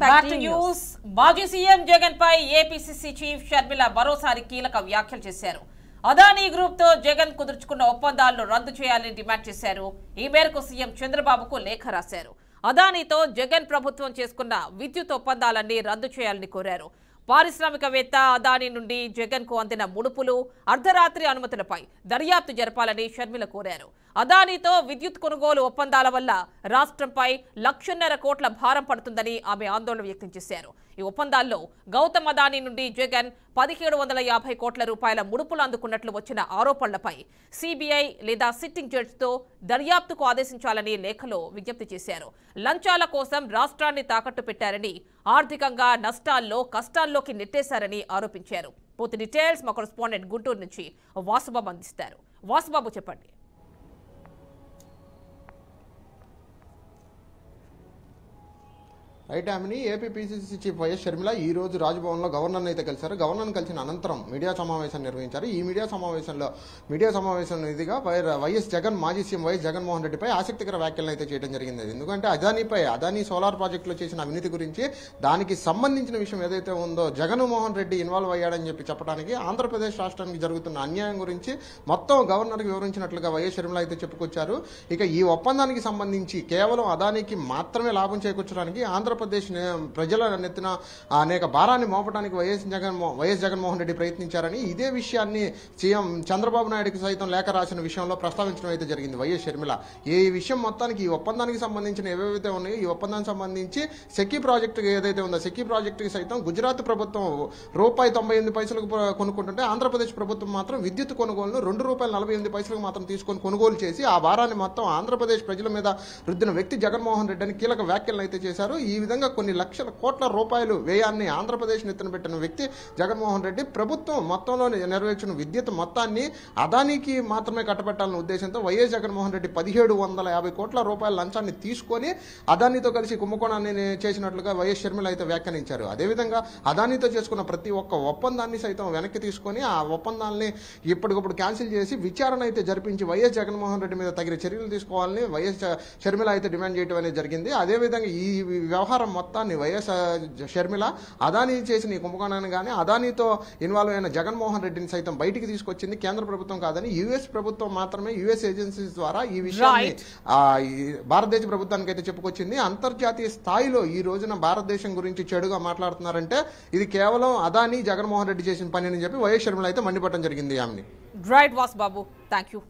Back to news. మాజీ CM Jagan పై APCC chief Sharmila మరోసారి కీలక వ్యాఖ్యలు చేశారు. అదానీ గ్రూప్ తో జగన్ కుదుర్చుకున్న ఒప్పందాలను రద్దు చేయాలని డిమాండ్ చేశారు. ఈ మేరకు సీఎం చంద్రబాబుకు లేఖ రాశారు. అదానీతో జగన్ ప్రభుత్వం చేసుకున్న విద్యుత్ ఒప్పందాలన్నీ రద్దు చేయాలని కోరారు. పారిశ్రామికవేత్త అదానీ నుండి జగన్ కు అందిన ముడుపులు, అర్ధరాత్రి అనుమతులపై దర్యాప్తు జరపాలని షర్మిల కోరారు. అదానీతో విద్యుత్ కొనుగోలు ఒప్పందాల వల్ల రాష్ట్రంపై 1,50,000 కోట్ల భారం పడుతుందని ఆమె ఆందోళన వ్యక్తం చేశారు. ఈ ఒప్పందాల్లో గౌతమ్ అదానీ నుండి జగన్ 1,750 కోట్ల రూపాయల ముడుపులు అందుకున్నట్లు వచ్చిన ఆరోపణలపై సిబిఐ లేదా సిట్టింగ్ జడ్జితో దర్యాప్తుకు ఆదేశించాలని లేఖలో విజ్ఞప్తి చేశారు. లంచాల కోసం రాష్ట్రాన్ని తాకట్టు పెట్టారని, ఆర్థికంగా నష్టాల్లో కష్టాల్లోకి నెట్టేశారని ఆరోపించారు. పూర్తి డీటెయిల్స్ మా కరెస్పాండెంట్ గుంటూరు నుంచి వాసుబాబు అందిస్తారు. వాసుబాబు చెప్పండి. రైట్ ఆమెని AP PCC chief YS Sharmila ఈ రోజు రాజ్భవన్లో గవర్నర్ని అయితే కలిశారు. గవర్నర్ని కలిసిన అనంతరం మీడియా సమావేశాన్ని నిర్వహించారు. ఈ మీడియా సమావేశం ఇదిగా వైఎస్ జగన్ మాజీ సీఎం వైఎస్ జగన్మోహన్ రెడ్డిపై ఆసక్తికర వ్యాఖ్యలను అయితే చేయడం జరిగింది. ఎందుకంటే అదానీ సోలార్ ప్రాజెక్టులో చేసిన అవినీతి గురించి, దానికి సంబంధించిన విషయం ఏదైతే ఉందో జగన్మోహన్ రెడ్డి ఇన్వాల్వ్ అయ్యాడని చెప్పడానికి, ఆంధ్రప్రదేశ్ రాష్ట్రానికి జరుగుతున్న అన్యాయం గురించి మొత్తం గవర్నర్కి వివరించినట్లుగా వైఎస్ షర్మిల అయితే చెప్పుకొచ్చారు. ఇక ఈ ఒప్పందానికి సంబంధించి కేవలం అదానికి మాత్రమే లాభం చేకూర్చడానికి ఆంధ్రప్రదేశ్ ప్రజల నెత్తిన అనేక భారాన్ని మోపడానికి వైఎస్ జగన్మోహన్ రెడ్డి ప్రయత్నించారని, ఇదే విషయాన్ని సీఎం చంద్రబాబు నాయుడుకి సైతం లేఖ రాసిన విషయంలో ప్రస్తావించడం అయితే జరిగింది వైఎస్ షర్మిల. ఈ విషయం మొత్తానికి ఈ ఒప్పందానికి సంబంధించిన ఏవైతే ఉన్నాయో, ఈ ఒప్పందానికి సంబంధించి సెక్కీ ప్రాజెక్టు ఏదైతే ఉందో, సెక్కీ ప్రాజెక్టుకి సైతం గుజరాత్ ప్రభుత్వం ₹98 కొనుక్కుంటుంటే ఆంధ్రప్రదేశ్ ప్రభుత్వం మాత్రం విద్యుత్ కొనుగోలును ₹2.48 మాత్రం తీసుకొని కొనుగోలు చేసి ఆ భారాన్ని మొత్తం ఆంధ్రప్రదేశ్ ప్రజల మీద రుద్దిన వ్యక్తి జగన్మోహన్ రెడ్డి అని కీలక వ్యాఖ్యలను అయితే చేశారు. ఈ విధంగా కొన్ని లక్షల కోట్ల రూపాయలు వ్యయాన్ని ఆంధ్రప్రదేశ్ నెత్తిన పెట్టిన వ్యక్తి జగన్మోహన్ రెడ్డి ప్రభుత్వం మొత్తంలో నెరవేర్చిన విద్యుత్ మొత్తాన్ని అదానికి మాత్రమే కట్టబెట్టాలన్న ఉద్దేశంతో వైఎస్ జగన్మోహన్ రెడ్డి 1,750 కోట్ల రూపాయల లంచాన్ని తీసుకొని అదానితో కలిసి కుంభకోణాన్ని చేసినట్లుగా వైఎస్ షర్మిల అయితే వ్యాఖ్యానించారు. అదేవిధంగా అదానితో చేసుకున్న ప్రతి ఒక్క ఒప్పందాన్ని సైతం వెనక్కి తీసుకొని ఆ ఒప్పందాన్ని ఇప్పటికప్పుడు క్యాన్సిల్ చేసి విచారణ అయితే జరిపించి వైఎస్ జగన్మోహన్ రెడ్డి మీద తగిన చర్యలు తీసుకోవాలని వైఎస్ షర్మిల అయితే డిమాండ్ చేయడం అనేది జరిగింది. అదేవిధంగా ఈ వ్యవహారం మొత్తాన్ని వైఎస్ షర్మిల అదానీ చేసిన ఈ కుంభకోణాన్ని కానీ, అదానీతో ఇన్వాల్వ్ అయిన జగన్మోహన్ రెడ్డిని సైతం బయటికి తీసుకొచ్చింది కేంద్ర ప్రభుత్వం కాదని, యుఎస్ ప్రభుత్వం మాత్రమే యుఎస్ ఏజెన్సీస్ ద్వారా ఈ విషయాన్ని భారతదేశ ప్రభుత్వానికి అయితే చెప్పుకొచ్చింది. అంతర్జాతీయ స్థాయిలో ఈ రోజున భారతదేశం గురించి చెడుగా మాట్లాడుతున్నారంటే ఇది కేవలం అదానీ జగన్మోహన్ రెడ్డి చేసిన పని అని చెప్పి వైఎస్ షర్మిల అయితే మండిపడడం జరిగింది. ఆమెని రైట్ వాసుబాబు, థ్యాంక్ యూ.